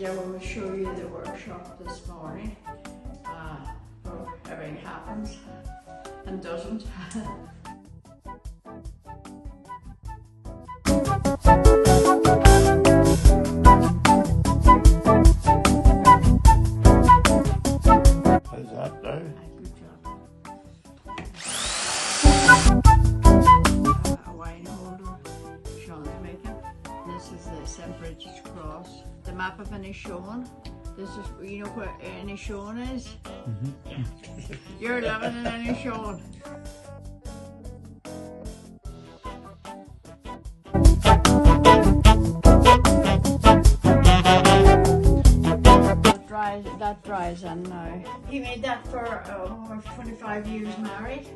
Yeah, we'll show you the workshop this morning. Everything happens and doesn't. How's that now? Good job. A wine holder Sean's making. This is the St. Bridget's Cross. The map of Inishowen. This is, you know where Inishowen is? Yeah. You're living in Inishowen. That dries in now. He made that for almost 25 years married.